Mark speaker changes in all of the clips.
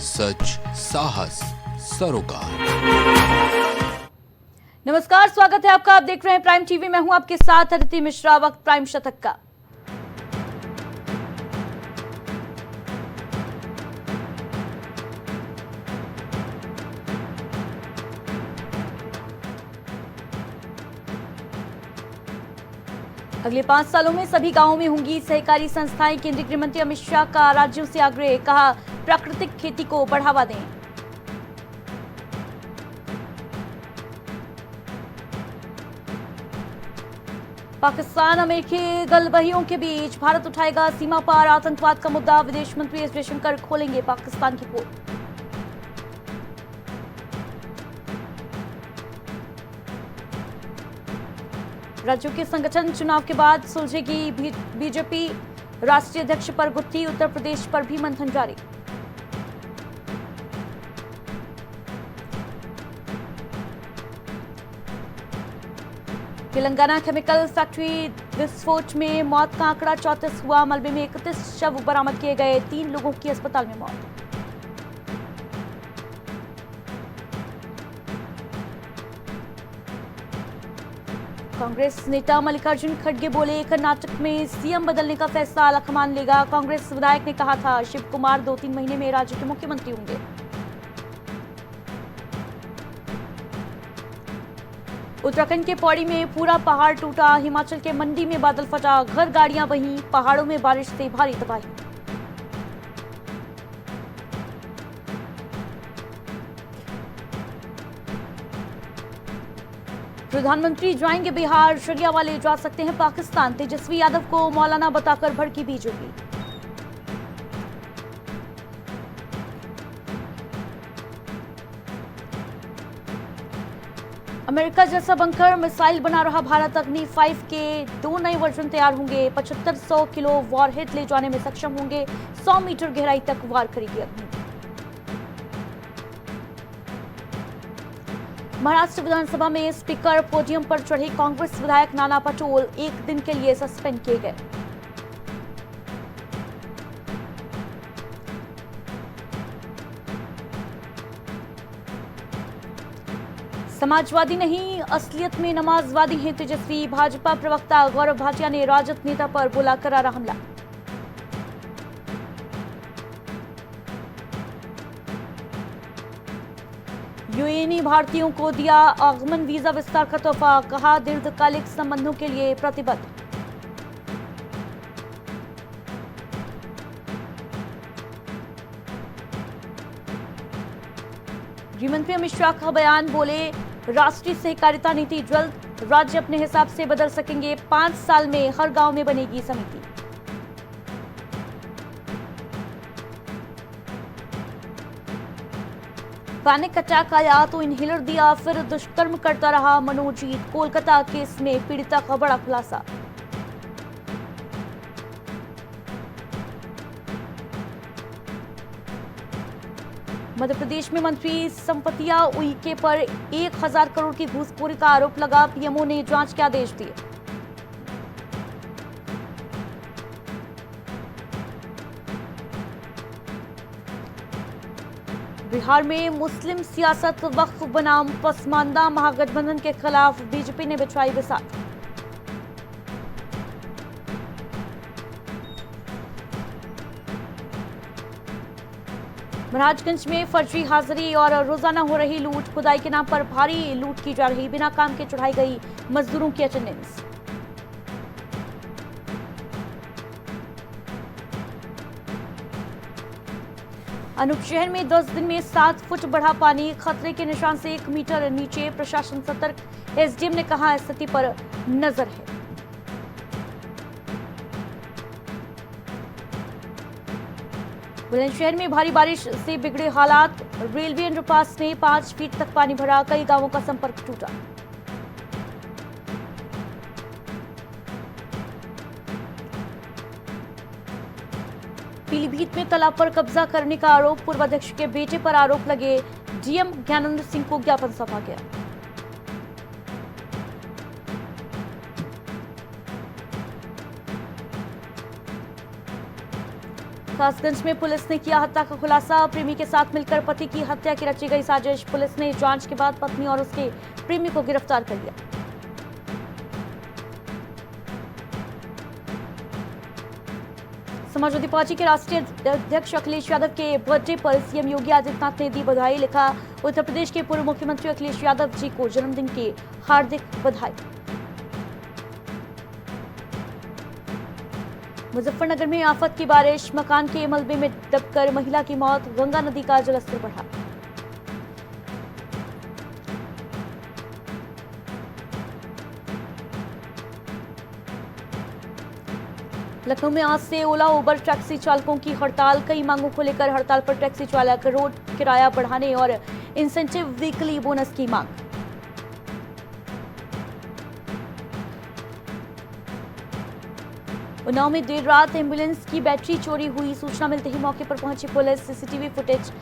Speaker 1: सच, साहस, सरोकार।
Speaker 2: नमस्कार, स्वागत है आपका। आप देख रहे हैं प्राइम टीवी। मैं हूं आपके साथ अदिति मिश्रा। वक्त प्राइम शतक का। अगले 5 सालों में सभी गांवों में होंगी सहकारी संस्थाएं। केंद्रीय गृह मंत्री अमित शाह का राज्यों से आग्रह। कहा, प्राकृतिक खेती को बढ़ावा दें। पाकिस्तान अमेरिकी गलबहियों के बीच भारत उठाएगा सीमा पार आतंकवाद का मुद्दा। विदेश मंत्री एस जयशंकर खोलेंगे पाकिस्तान की पोल। राज्यों के संगठन चुनाव के बाद सुलझेगी बीजेपी। राष्ट्रीय अध्यक्ष पर गुत्थी। उत्तर प्रदेश पर भी मंथन जारी। तेलंगाना केमिकल फैक्ट्री विस्फोट में मौत का आंकड़ा 34 हुआ। मलबे में 31 शव बरामद किए गए। 3 लोगों की अस्पताल में मौत। कांग्रेस नेता मल्लिकार्जुन खड़गे बोले, कर्नाटक में सीएम बदलने का फैसला आलाकमान लेगा। कांग्रेस विधायक ने कहा था शिव कुमार 2-3 महीने में राज्य के मुख्यमंत्री होंगे। उत्तराखंड के पौड़ी में पूरा पहाड़ टूटा। हिमाचल के मंडी में बादल फटा। घर गाड़ियां बहीं। पहाड़ों में बारिश से भारी तबाही। प्रधानमंत्री जाएंगे बिहार। शरिया वाले जा सकते हैं पाकिस्तान। तेजस्वी यादव को मौलाना बताकर भड़की बीजेपी। अमेरिका जैसा बंकर मिसाइल बना रहा भारत। अग्नि 5 के 2 नए वर्जन तैयार होंगे। 7500 किलो वॉरहेड ले जाने में सक्षम होंगे। 100 मीटर गहराई तक वार करेगी अग्नि। महाराष्ट्र विधानसभा में स्पीकर पोडियम पर चढ़े कांग्रेस विधायक नाना पटोल 1 दिन के लिए सस्पेंड किए गए। समाजवादी नहीं, असलियत में नमाजवादी हैं तेजस्वी। भाजपा प्रवक्ता गौरव भाटिया ने राजद नेता पर बोला करारा हमला। यूएई ने भारतीयों को दिया आगमन वीजा विस्तार का तोहफा। कहा, दीर्घकालिक संबंधों के लिए प्रतिबद्ध। गृहमंत्री अमित शाह का बयान। बोले, राष्ट्रीय सहकारिता नीति जल्द राज्य अपने हिसाब से बदल सकेंगे। 5 साल में हर गांव में बनेगी समिति। पैनिक अटैक आया तो इनहेलर दिया, फिर दुष्कर्म करता रहा मनोजीत। कोलकाता केस में पीड़िता का बड़ा खुलासा। मध्य प्रदेश में मंत्री संपतिया उइके पर 1000 करोड़ की घूसखोरी का आरोप लगा। पीएमओ ने जांच के आदेश दिए। बिहार में मुस्लिम सियासत वक्फ बनाम पसमानदा महागठबंधन के खिलाफ बीजेपी ने बिछाई बिसात। महाराजगंज में फर्जी हाजिरी और रोजाना हो रही लूट। खुदाई के नाम पर भारी लूट की जा रही। बिना काम के चढ़ाई गई मजदूरों की अटेंडेंस। अनूप शहर में 10 दिन में 7 फुट बढ़ा पानी। खतरे के निशान से 1 मीटर नीचे। प्रशासन सतर्क। एसडीएम ने कहा, स्थिति पर नजर है। बुलंदशहर में भारी बारिश से बिगड़े हालात। रेलवे अंडरपास में 5 फीट तक पानी भरा। कई गांवों का संपर्क टूटा। पीलीभीत में तालाब पर कब्जा करने का आरोप। पूर्व अध्यक्ष के बेटे पर आरोप लगे। डीएम ज्ञानेंद्र सिंह को ज्ञापन सौंपा गया। कासगंज में पुलिस ने किया हत्या का खुलासा। प्रेमी के साथ मिलकर पति की हत्या की रची गई साजिश। पुलिस ने जांच के बाद पत्नी और उसके प्रेमी को गिरफ्तार कर लिया। समाजवादी पार्टी के राष्ट्रीय अध्यक्ष अखिलेश यादव के बर्थडे पर सीएम योगी आदित्यनाथ ने दी बधाई। लिखा, उत्तर प्रदेश के पूर्व मुख्यमंत्री अखिलेश यादव जी को जन्मदिन की हार्दिक बधाई। मुजफ्फरनगर में आफत की बारिश। मकान के मलबे में दबकर महिला की मौत। गंगा नदी का जलस्तर बढ़ा। लखनऊ में आज से ओला उबर टैक्सी चालकों की हड़ताल। कई मांगों को लेकर हड़ताल पर टैक्सी चालक। रोड किराया बढ़ाने और इंसेंटिव वीकली बोनस की मांग। उन्नाव में देर रात एम्बुलेंस की बैटरी चोरी हुई। सूचना मिलते ही मौके पर पहुंची पुलिस। सीसीटीवी फुटेज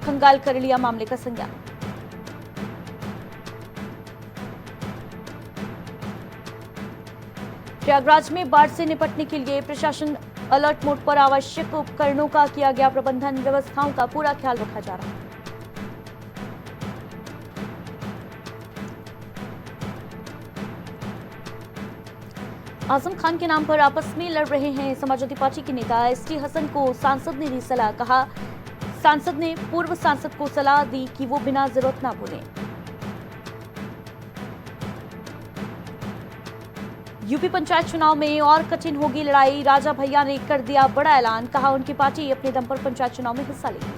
Speaker 2: खंगाल कर लिया मामले का संज्ञान। प्रयागराज में बाढ़ से निपटने के लिए प्रशासन अलर्ट मोड पर। आवश्यक उपकरणों का किया गया प्रबंधन। व्यवस्थाओं का पूरा ख्याल रखा जा रहा है। आजम खान के नाम पर आपस में लड़ रहे हैं समाजवादी पार्टी के नेता। एसटी हसन को सांसद ने दी सलाह। कहा, सांसद ने पूर्व सांसद को सलाह दी कि वो बिना जरूरत ना बोलें। यूपी पंचायत चुनाव में और कठिन होगी लड़ाई। राजा भैया ने कर दिया बड़ा ऐलान। कहा, उनकी पार्टी अपने दम पर पंचायत चुनाव में हिस्सा लेगी।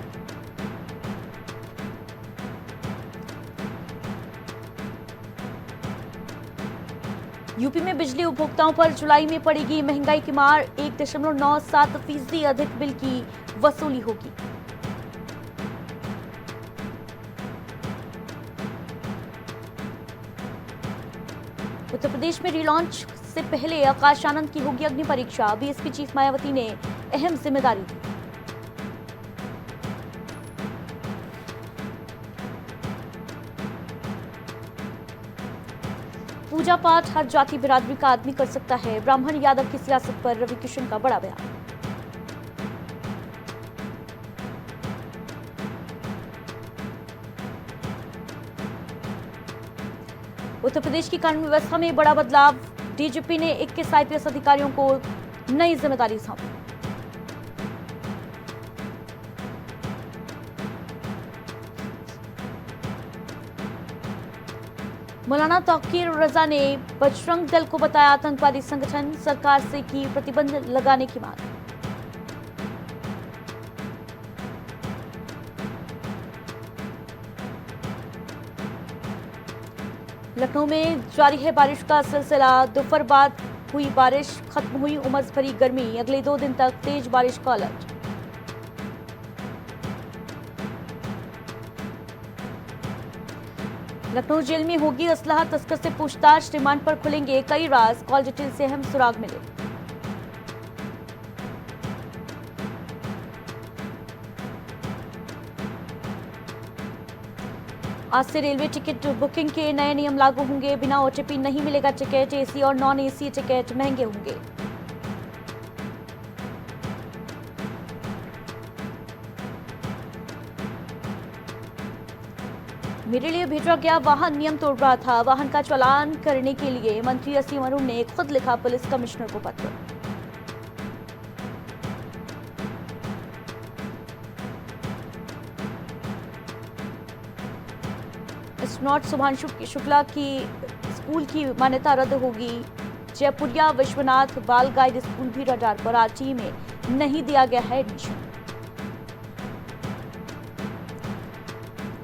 Speaker 2: यूपी में बिजली उपभोक्ताओं पर जुलाई में पड़ेगी महंगाई की मार। 1.97% अधिक बिल की वसूली होगी। उत्तर प्रदेश में रिलॉन्च से पहले आकाश आनंद की होगी अग्नि परीक्षा। बीएसपी चीफ मायावती ने अहम जिम्मेदारी दी। पूजा पाठ हर जाति बिरादरी का आदमी कर सकता है। ब्राह्मण यादव की सियासत पर रवि किशन का बड़ा बयान। उत्तर प्रदेश की कानून व्यवस्था में बड़ा बदलाव। डीजीपी ने 21 आईपीएस अधिकारियों को नई जिम्मेदारी सौंपी। मौलाना तौकीर रजा ने बजरंग दल को बताया आतंकवादी संगठन। सरकार से की प्रतिबंध लगाने की मांग। लखनऊ में जारी है बारिश का सिलसिला। दोपहर बाद हुई बारिश, खत्म हुई उमस भरी गर्मी। अगले 2 दिन तक तेज बारिश का अलर्ट। लखनऊ जेल में होगी असलहा तस्कर से पूछताछ। रिमांड पर खुलेंगे कई राज। कॉल डिटेल से अहम सुराग मिले। आज से रेलवे टिकट बुकिंग के नए नियम लागू होंगे। बिना ओटीपी नहीं मिलेगा टिकट। एसी और नॉन एसी टिकट महंगे होंगे। मेरे लिए भेजा गया वाहन नियम तोड़ रहा था। वाहन का चालान करने के लिए मंत्री असीम अरुण ने खुद लिखा पुलिस कमिश्नर को पत्र। एस्ट्रोनॉट शुभांशु शुक्ला की स्कूल की मान्यता रद्द होगी। जयपुरिया विश्वनाथ बाल गाइड स्कूल भी रडार पर। आरटी में नहीं दिया गया है एडमिशन।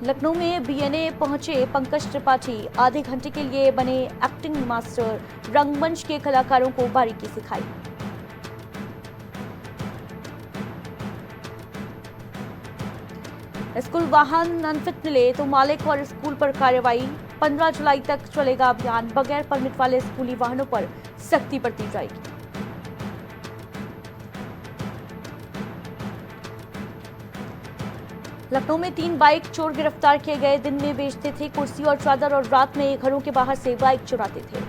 Speaker 2: लखनऊ में बीएनए पहुंचे पंकज त्रिपाठी। आधे घंटे के लिए बने एक्टिंग मास्टर। रंगमंच के कलाकारों को बारीकी सिखाई। स्कूल वाहन अनफिट मिले तो मालिक और स्कूल पर कार्रवाई। 15 जुलाई तक चलेगा अभियान। बगैर परमिट वाले स्कूली वाहनों पर सख्ती बरती जाएगी। लखनऊ में 3 बाइक चोर गिरफ्तार किए गए। दिन में बेचते थे कुर्सी और चादर और रात में घरों के बाहर से बाइक चुराते थे।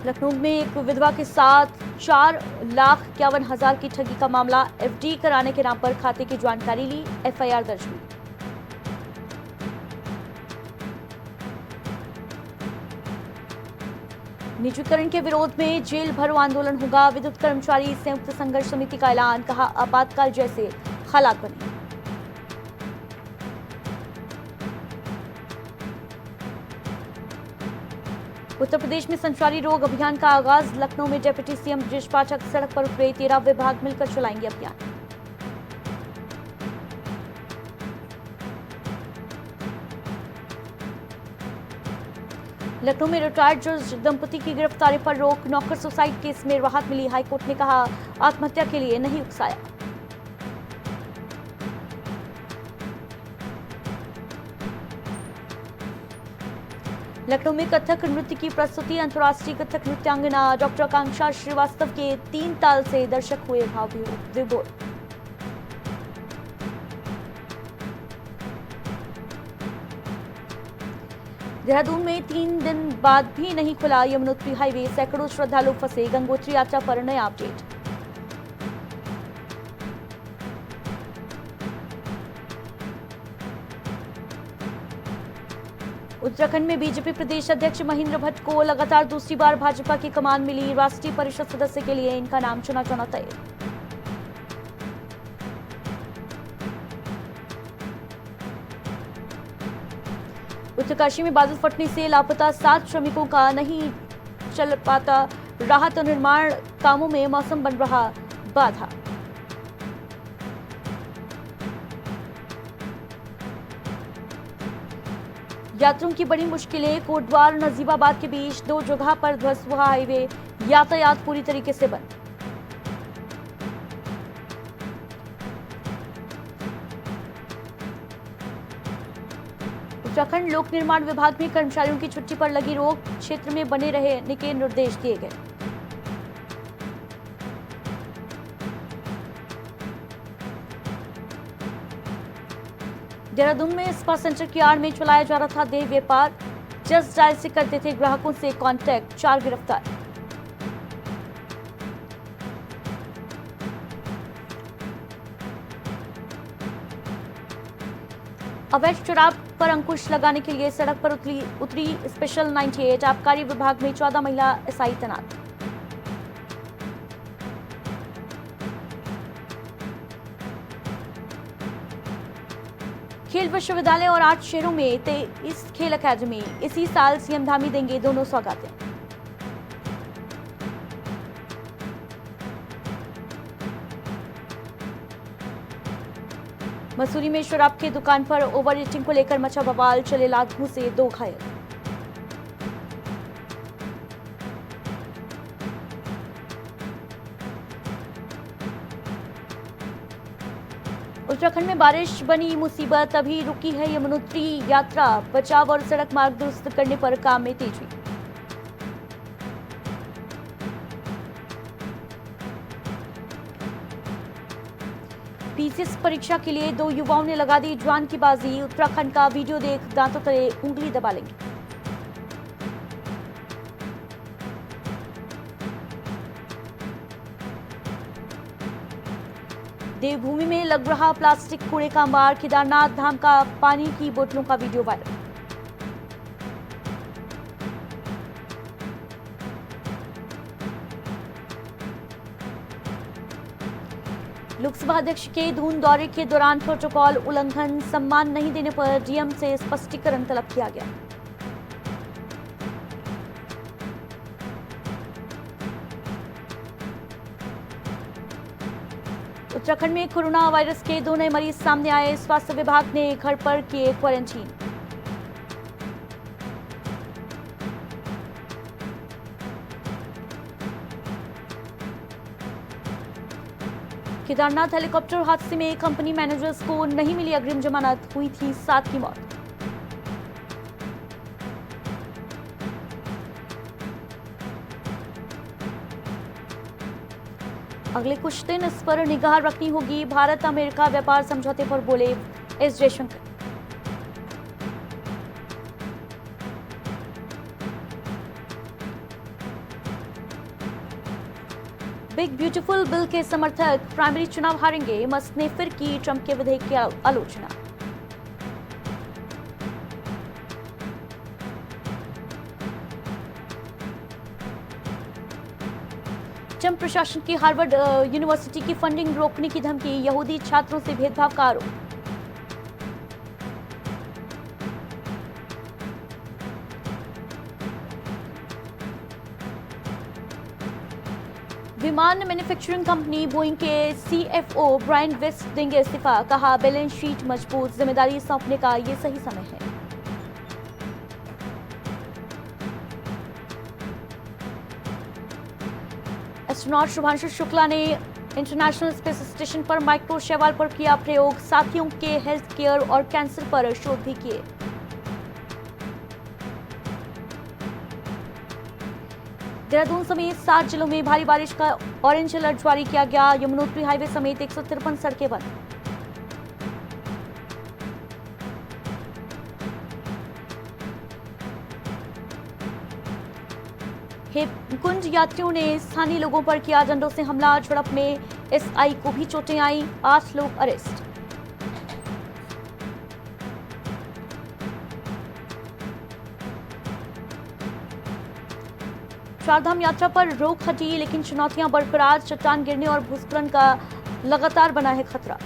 Speaker 2: लखनऊ में एक विधवा के साथ 4,51,000 की ठगी का मामला। एफडी कराने के नाम पर खाते की जानकारी ली, एफआईआर दर्ज हुई। निजीकरण के विरोध में जेल भरो आंदोलन होगा। विद्युत कर्मचारी संयुक्त संघर्ष समिति का ऐलान, कहा आपातकाल जैसे हालात बने। उत्तर प्रदेश में संचारी रोग अभियान का आगाज। लखनऊ में डिप्टी सीएम ब्रजेश पाठक सड़क पर उतरे। 13 विभाग मिलकर चलाएंगे अभियान। लखनऊ में रिटायर्ड जज दंपति की गिरफ्तारी पर रोक। नौकर सुसाइड केस में राहत मिली। हाईकोर्ट ने कहा आत्महत्या के लिए नहीं उकसाया। लखनऊ में कथक नृत्य की प्रस्तुति। अंतर्राष्ट्रीय कथक नृत्यांगना डॉक्टर आकांक्षा श्रीवास्तव के 3 ताल से दर्शक हुए भावविभोर। देहरादून में 3 दिन बाद भी नहीं खुला यमुनोत्री हाईवे। सैकड़ों श्रद्धालु फंसे। गंगोत्री यात्रा पर नया अपडेट। उत्तराखंड में बीजेपी प्रदेश अध्यक्ष महेंद्र भट्ट को लगातार दूसरी बार भाजपा की कमान मिली। राष्ट्रीय परिषद सदस्य के लिए इनका नाम चुना जाना तय। उत्तरकाशी में बादल फटने से लापता 7 श्रमिकों का नहीं चल पाता राहत और निर्माण कामों में मौसम बन रहा बाधा। यात्रियों की बड़ी मुश्किलें। कोटद्वार नजीबाबाद के बीच 2 जगह पर ध्वस्त हुआ हाईवे। यातायात पूरी तरीके से बंद। उत्तराखंड लोक निर्माण विभाग में कर्मचारियों की छुट्टी पर लगी रोक। क्षेत्र में बने रहने के निर्देश दिए गए। देहरादून में स्पा सेंटर की आड़ में चलाया जा रहा था देह व्यापार। जस्ट डायल से करते थे ग्राहकों से कांटेक्ट। 4 गिरफ्तार। अवैध शराब पर अंकुश लगाने के लिए सड़क पर उतरी स्पेशल 98। आबकारी विभाग में 14 महिला एसआई तैनात। खेल विश्वविद्यालय और 8 शहरों में 23 खेल अकादमी। इसी साल सीएम धामी देंगे दोनों सौगातें। मसूरी में शराब की दुकान पर ओवर ईटिंग को लेकर मचा बवाल। चले लात घूंसे 2 घायल। उत्तराखंड में बारिश बनी मुसीबत। अभी रुकी है यमुनोत्री यात्रा। बचाव और सड़क मार्ग दुरुस्त करने पर काम में तेजी। पीसीएस परीक्षा के लिए 2 युवाओं ने लगा दी जान की बाजी। उत्तराखंड का वीडियो देख दांतों तले उंगली दबा लेंगे। देवभूमि में लग रहा प्लास्टिक कूड़े का अंबार। केदारनाथ धाम का पानी की बोतलों का वीडियो वायरल। लोकसभा अध्यक्ष के दून दौरे के दौरान प्रोटोकॉल उल्लंघन। सम्मान नहीं देने पर डीएम से स्पष्टीकरण तलब किया गया। उत्तराखंड में कोरोना वायरस के 2 नए मरीज सामने आए। स्वास्थ्य विभाग ने घर पर किए क्वारंटीन। केदारनाथ हेलीकॉप्टर हादसे में कंपनी मैनेजर्स को नहीं मिली अग्रिम जमानत। हुई थी 7 की मौत। अगले कुछ दिन इस पर निगाह रखनी होगी। भारत अमेरिका व्यापार समझौते पर बोले S Jaishankar. Big beautiful bill के समर्थक प्राइमरी चुनाव हारेंगे, मस्क ने फिर की ट्रंप के विधेयक की आलोचना। ट्रंप प्रशासन की हार्वर्ड यूनिवर्सिटी की फंडिंग रोकने की धमकी, यहूदी छात्रों से भेदभाव का आरोप। विमान मैन्युफैक्चरिंग कंपनी बोइंग के सीएफओ ब्रायन वेस्ट देंगे इस्तीफा, कहा बैलेंस शीट मजबूत, जिम्मेदारी सौंपने का ये सही समय है। एस्ट्रोनॉट शुभांशु शुक्ला ने इंटरनेशनल स्पेस स्टेशन पर माइक्रो शैवाल पर किया प्रयोग, साथियों के हेल्थ केयर और कैंसर पर शोध भी किए। देहरादून समेत 7 जिलों में भारी बारिश का ऑरेंज अलर्ट जारी किया गया, यमुनोत्री हाईवे समेत 153 सड़कें बंद। हेमकुंड यात्रियों ने स्थानीय लोगों पर किया डंडों से हमला, झड़प में एसआई को भी चोटें आई, 8 लोग अरेस्ट। चारधाम यात्रा पर रोक हटी, लेकिन चुनौतियां बरकरार, चट्टान गिरने और भूस्खलन का लगातार बना है खतरा।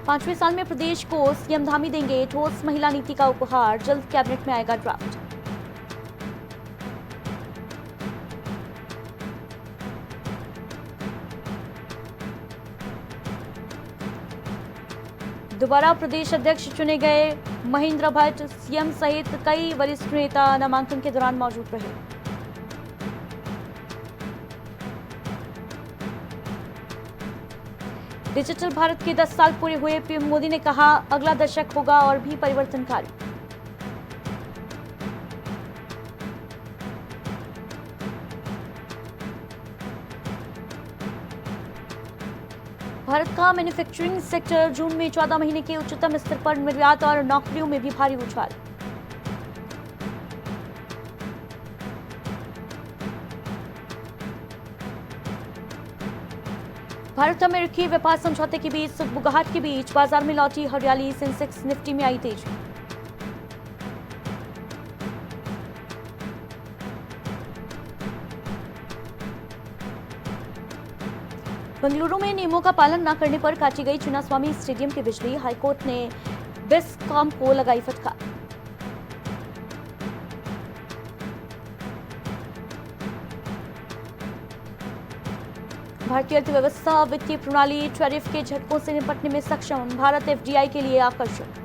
Speaker 2: पांचवें साल में प्रदेश को सीएम धामी देंगे, ठोस महिला नीति का उपहार, जल्द कैबिनेट में आएगा ड्राफ्ट। दोबारा प्रदेश अध्यक्ष चुने गए महेंद्र भट्ट, सीएम सहित कई वरिष्ठ नेता नामांकन के दौरान मौजूद रहे। डिजिटल भारत के 10 साल पूरे हुए, पीएम मोदी ने कहा अगला दशक होगा और भी परिवर्तनकारी। भारत का मैन्युफैक्चरिंग सेक्टर जून में 14 महीने के उच्चतम स्तर पर, निर्यात और नौकरियों में भी भारी उछाल। भारत अमेरिकी व्यापार समझौते के बीच सुगबुगाहट के बीच बाजार में लौटी हरियाली, सेंसेक्स निफ्टी में आई तेजी। बेंगलुरु में नियमों का पालन न करने पर काटी गई चिन्नास्वामी स्टेडियम की बिजली, हाईकोर्ट ने बेस्कॉम को लगाई फटकार। भारतीय अर्थव्यवस्था, वित्तीय प्रणाली टैरिफ के झटकों से निपटने में सक्षम, भारत एफडीआई के लिए आकर्षक।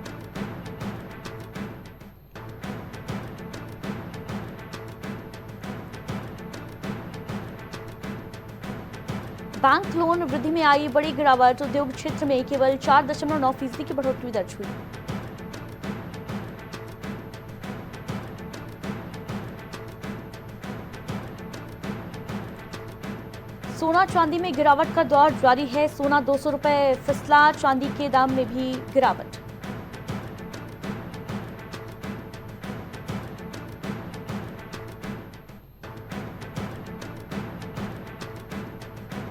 Speaker 2: बैंक लोन वृद्धि में आई बड़ी गिरावट, उद्योग क्षेत्र में केवल 4.9% की बढ़ोतरी दर्ज हुई। सोना चांदी में गिरावट का दौर जारी है, सोना 200 रुपए फिसला, चांदी के दाम में भी गिरावट।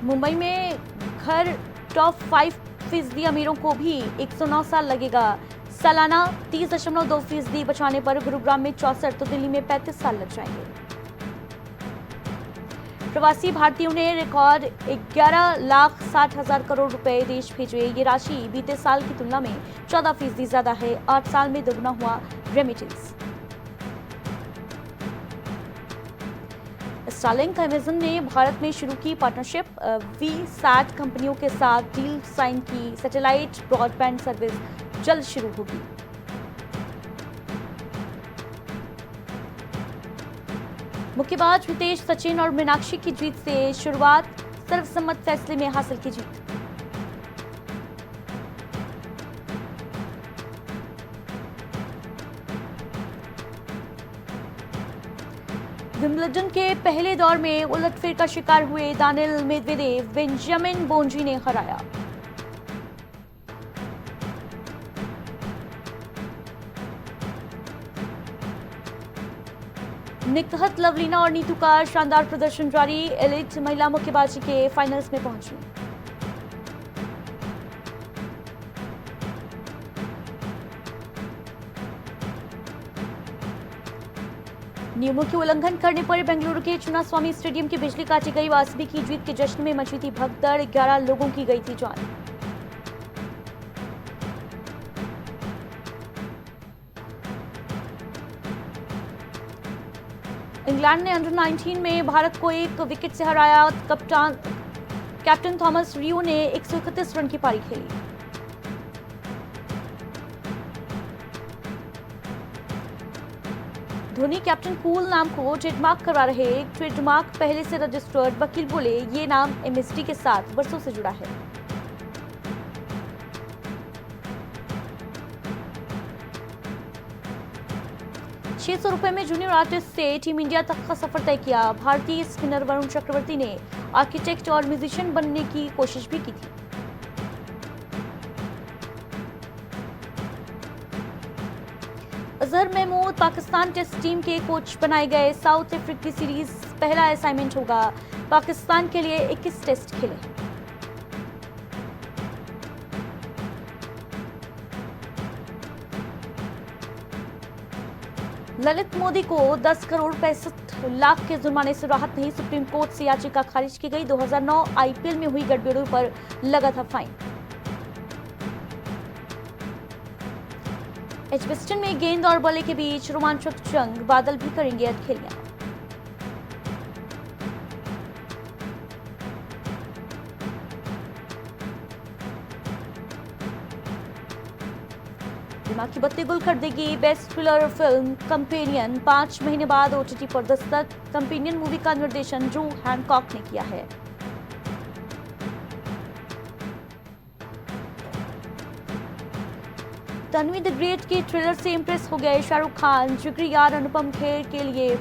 Speaker 2: मुंबई में घर टॉप 5% अमीरों को भी 109 साल लगेगा, सालाना 30.2% बचाने पर गुरुग्राम में 64 तो दिल्ली में 35 साल लग जाएंगे। प्रवासी भारतीयों ने रिकॉर्ड 11,60,000 करोड़ रुपए देश भेजे, ये राशि बीते साल की तुलना में 14% ज्यादा है, 8 साल में दोगुना हुआ रेमिटेंस। स्टारलिंक अमेज़न ने भारत में शुरू की पार्टनरशिप, वीसैट कंपनियों के साथ डील साइन की, सैटेलाइट ब्रॉडबैंड सर्विस जल्द शुरू होगी। मुक्केबाज हितेश, सचिन और मीनाक्षी की जीत से शुरुआत, सर्वसम्मत फैसले में हासिल की जीत। विंबलडन के पहले दौर में उलटफेर का शिकार हुए दानिल मेदवेदेव, बेंजामिन बोंजी ने हराया। निकहत लवलीना और नीतू का शानदार प्रदर्शन जारी, एलिट महिला मुक्केबाजी के फाइनल्स में पहुंची। नियमों के उल्लंघन करने पर बेंगलुरु के चिन्नास्वामी स्टेडियम की बिजली काटी गई। वासवी की जीत के जश्न में मची थी भगदड़, 11 लोगों की गई थी जान। इंग्लैंड ने अंडर 19 में भारत को 1 विकेट से हराया। कैप्टन थॉमस रियो ने 131 रन की पारी खेली। धोनी कैप्टन कूल नाम को ट्रेडमार्क करवा रहे। ट्रेडमार्क पहले से रजिस्टर्ड, वकील बोले ये नाम एमएसडी के साथ वर्षों से जुड़ा है। ₹600 में जूनियर आर्टिस्ट से टीम इंडिया तक का सफर तय किया। भारतीय स्पिनर वरुण चक्रवर्ती ने आर्किटेक्ट और म्यूजिशियन बनने की कोशिश भी की थी। अजहर महमूद पाकिस्तान टेस्ट टीम के कोच बनाए गए। साउथ अफ्रीकी सीरीज पहला असाइनमेंट होगा। पाकिस्तान के लिए 21 टेस्ट खेले। ललित मोदी को 10 करोड़ 65 लाख के जुर्माने से राहत नहीं। सुप्रीम कोर्ट से याचिका खारिज की गई। 2009 आईपीएल में हुई गड़बड़ियों पर लगा था फाइन। एजबेस्टन में गेंद और बल्ले के बीच रोमांचक जंग, बादल भी करेंगे अटखेलियां। दिमाग की बत्ती गुल कर देगी। बेस्ट थ्रिलर फिल्म कंपेनियन 5 महीने बाद ओटीटी पर दस्तक। कंपेनियन मूवी का निर्देशन ड्रू हैनकॉक ने किया है। तन्वी द ग्रेट के ट्रेलर से इंप्रेस हो गए शाहरुख खान। जिगरी यार अनुपम खेर के लिए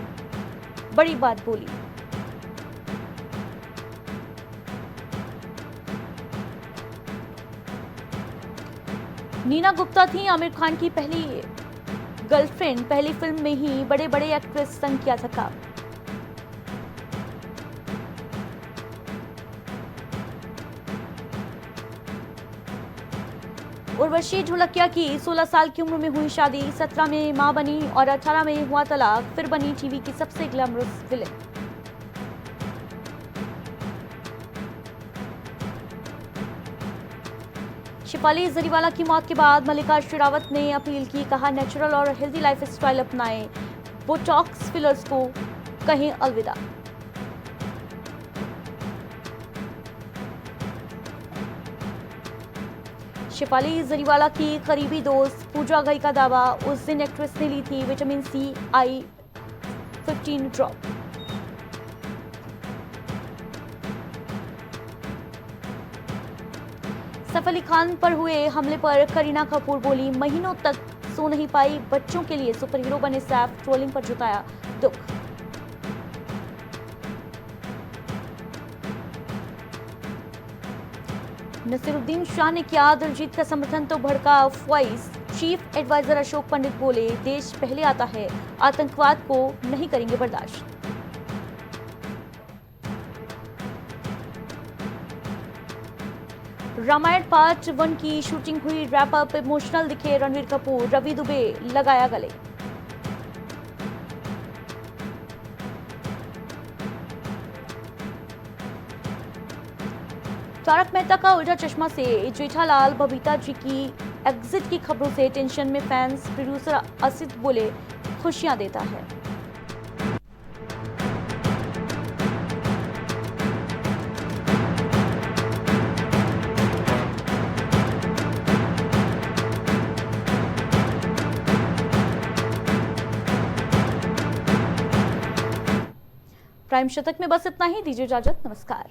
Speaker 2: बड़ी बात बोली। नीना गुप्ता थी आमिर खान की पहली गर्लफ्रेंड। पहली फिल्म में ही बड़े बड़े एक्ट्रेस संग किया था काम। उर्वशी ढोलकिया की 16 साल की उम्र में हुई शादी। 17 में मां बनी और 18 में हुआ तलाक। फिर बनी टीवी की सबसे ग्लैमरस विलेन। शिफाली जरीवाला की मौत के बाद मल्लिका शेरावत ने अपील की। कहा नेचुरल और हेल्दी लाइफस्टाइल अपनाएं, बोटॉक्स फिलर्स को कहें अलविदा। शिफाली जरीवाला की करीबी दोस्त पूजा घई का दावा, उस दिन एक्ट्रेस ने ली थी vitamin C I-15 drop. Saif Ali Khan पर हुए हमले पर करीना कपूर बोली, महीनों तक सो नहीं पाई। बच्चों के लिए सुपर हीरो बने सैफ। ट्रोलिंग पर जताया दुख। नसीरुद्दीन शाह ने किया दिलजीत का समर्थन तो भड़का फवाइज। चीफ एडवाइजर अशोक पंडित बोले, देश पहले आता है, आतंकवाद को नहीं करेंगे बर्दाश्त। रामायण पार्ट 1 की शूटिंग हुई रैप अप। इमोशनल दिखे रणवीर कपूर। रवि दुबे लगाया गले। तारक मेहता का उल्टा चश्मा से जेठालाल बबीता जी की एग्जिट की खबरों से टेंशन में फैंस। प्रोड्यूसर असित बोले, खुशियां देता है। प्राइम शतक में बस इतना ही। दीजिए इजाजत, नमस्कार।